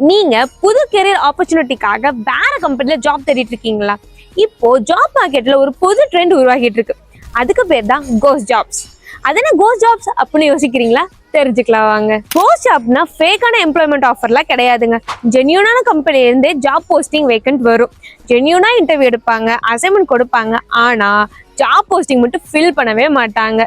நீங்க புது கெரியர் ஆப்பர்ச்சுனிட்டிக்காக வேற கம்பெனில ஜாப் தேடிட்டு இருக்கீங்களா? இப்போ ஜாப் மார்க்கெட்ல ஒரு புது ட்ரெண்ட் உருவாகிட்டு இருக்கு. அதுக்கு பேர் தான் கோஸ்ட் ஜாப்ஸ். அது என்ன கோஸ்ட் ஜாப்ஸ் அப்படின்னு யோசிக்கிறீங்களா? தெரிஞ்சுக்கலாம் வாங்க. கோஸ்ட் ஜாப்னா ஃபேக்கான எம்ப்ளாய்மெண்ட் ஆஃபர்லாம் கிடையாதுங்க. ஜென்யூனான கம்பெனில இருந்தே ஜாப் போஸ்டிங் வேக்கன்ட் வரும். ஜென்யூனா இன்டர்வியூ எடுப்பாங்க, அசைன்மெண்ட் கொடுப்பாங்க. ஆனா ஜாப் போஸ்டிங் மட்டும் ஃபில் பண்ணவே மாட்டாங்க.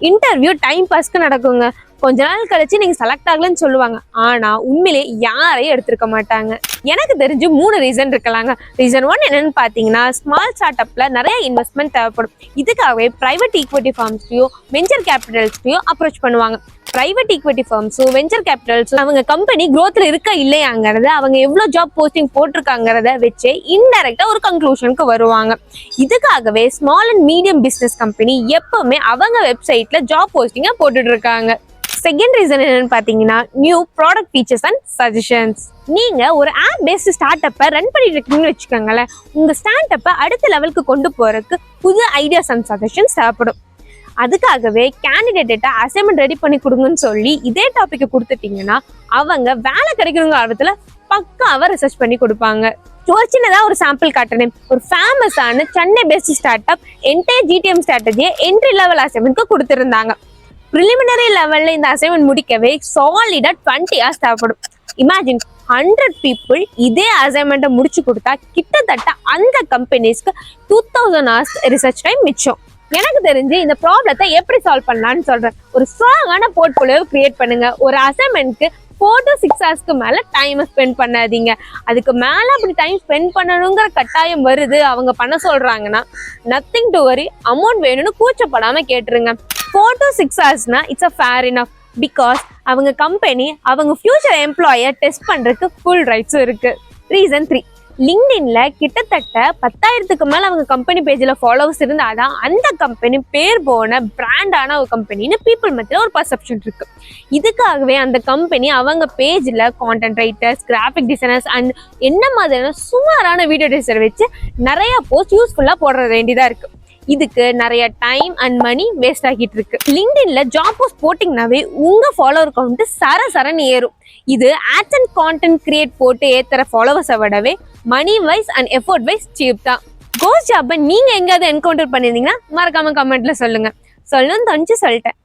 இன்டர்வியூ டைம் பாஸ்க்கு நடக்குங்க. கொஞ்ச நாள் கழிச்சு நீங்க செலக்ட் ஆகலன்னு சொல்லுவாங்க. ஆனா உண்மையிலே யாரையும் எடுத்திருக்க மாட்டாங்க. எனக்கு தெரிஞ்சு 3 ரீசன் இருக்கலாங்க. ரீசன் 1 என்னன்னு பாத்தீங்கன்னா, ஸ்மால் ஸ்டார்ட் அப்ல நிறைய இன்வெஸ்ட்மெண்ட் தேவைப்படும். இதுக்காகவே பிரைவேட் ஈக்விட்டி ஃபார்ம்ஸ்லயோ வெஞ்சர் கேபிட்டல்ஸ்லயோ அப்ரோச் பண்ணுவாங்க. பிரைவேட் ஈக்விட்டி ஃபார்ம்ஸும் வெஞ்சர் கேபிட்டல்ஸும் அவங்க கம்பெனி க்ரோத்ல இருக்கா இல்லையாங்கிறத, அவங்க எவ்வளவு ஜாப் போஸ்டிங் போட்டிருக்காங்கிறத வச்சு இன்டைரக்டா ஒரு கன்க்ளூஷனுக்கு வருவாங்க. இதுக்காகவே small and medium business company எப்பவுமே அவங்க வெப்சைட்ல ஜாப் போஸ்டிங்கா போட்டுட்டு இருக்காங்க. செகண்ட் ரீசன் என்னன்னு பாத்தீங்கன்னா, new product features and suggestions. நீங்க ஒரு ஆப் பேஸ்ட் ஸ்டார்ட் அப்பை ரன் பண்ணிட்டு இருக்கீங்கன்னு வச்சுக்கோங்களேன். உங்க ஸ்டார்ட் அப்பை அடுத்த லெவலுக்கு கொண்டு போறதுக்கு புது ஐடியாஸ் அண்ட் சஜஷன்ஸ் தேவைப்படும். அதுக்காகவே கேண்டிடேட்டை அசைன்மெண்ட் ரெடி பண்ணி கொடுங்கன்னு சொல்லி இதே டாபிக் கொடுத்துட்டீங்கன்னா அவங்க வேலை கிடைக்கணுங்கிற ஆர்வத்துல பக்காவா ரிசர்ச் பண்ணி கொடுப்பாங்க. ஒரு சின்னதா ஒரு சாம்பிள் காட்டுறேன். ஒரு ஃபேமஸான Chennai based start up entire GTM ஸ்ட்ராட்டஜியை என்ட்ரி லெவல் அசைன்மெண்ட்க்கு கொடுத்துருந்தாங்க. ப்ரிலிமினரி லெவல்ல இந்த அசைன்மெண்ட் முடிக்கவே சாலிடா 20 hours தேவைப்படும். இமேஜின் 100 people இதே அசைன்மெண்ட்டை முடிச்சு கொடுத்தா கிட்டத்தட்ட அந்த கம்பெனிஸ்க்கு 2000 hours ரிசர்ச் டைம் மிச்சம். எனக்கு தெரிஞ்சு இந்த ப்ராப்ளத்தை எப்படி சால்வ் பண்ணலாம்னு சொல்றேன். ஒரு ஸ்ட்ராங்கான போர்ட்ஃபோலியோ கிரியேட் பண்ணுங்க. ஒரு அசைன்மெண்ட்க்கு 4 to 6 hours மேல டைம் ஸ்பெண்ட் பண்ணாதீங்க. அதுக்கு மேல அப்படி டைம் ஸ்பெண்ட் பண்ணணுங்கிற கட்டாயம் வருது, அவங்க பண்ண சொல்றாங்கன்னா நத்திங் டு வரி, அமௌண்ட் வேணும்னு கூச்சப்படாம கேட்டுருங்க. 4 to 6 hoursனா it's a fair enough. Because அவங்க கம்பெனி அவங்க ஃபியூச்சர் எம்ப்ளாயர் டெஸ்ட் பண்றதுக்கு ஃபுல் ரைட்ஸும் இருக்கு. ரீசன் 3, லிங்க்டின்ல கிட்டத்தட்ட 10,000க்கு மேல அவங்க கம்பெனி பேஜ்ல ஃபாலோவர்ஸ் இருந்தாதான் அந்த கம்பெனி பேர் போன பிராண்டான ஒரு கம்பெனின்னு பீப்புள் மத்தியில ஒரு பர்செப்ஷன் இருக்கு. இதுக்காகவே அந்த கம்பெனி அவங்க பேஜ்ல content writers, graphic designers and என்ன மாதிரியான சுமாரான வீடியோ டிசைனர் வச்சு நிறைய போஸ்ட் யூஸ்ஃபுல்லா போட வேண்டியதா இருக்கு. இதுக்கு நிறைய டைம் அண்ட் மணி வேஸ்ட் ஆகிட்டு இருக்கு. லிங்க்டின்ல ஜாப் போஸ்ட் போட்டிங்கனாவே உங்க ஃபாலோவர் கவுண்ட் சரசரன்னு ஏறும். இது ஆட்ஸ் அண்ட் கான்டென்ட் கிரியேட் போட்டு ஏத்துற ஃபாலோவர்ஸை விடவே money wise and effort wise cheap தான். கோஸ்ட் ஜாப்பை நீங்க எங்கேயாவது என்கவுண்டர் பண்ணியிருந்தீங்கன்னா மறக்காம கமெண்ட்ல சொல்லுங்க. சொல்லணும்னு தோணுச்சு சொல்லிட்டேன்.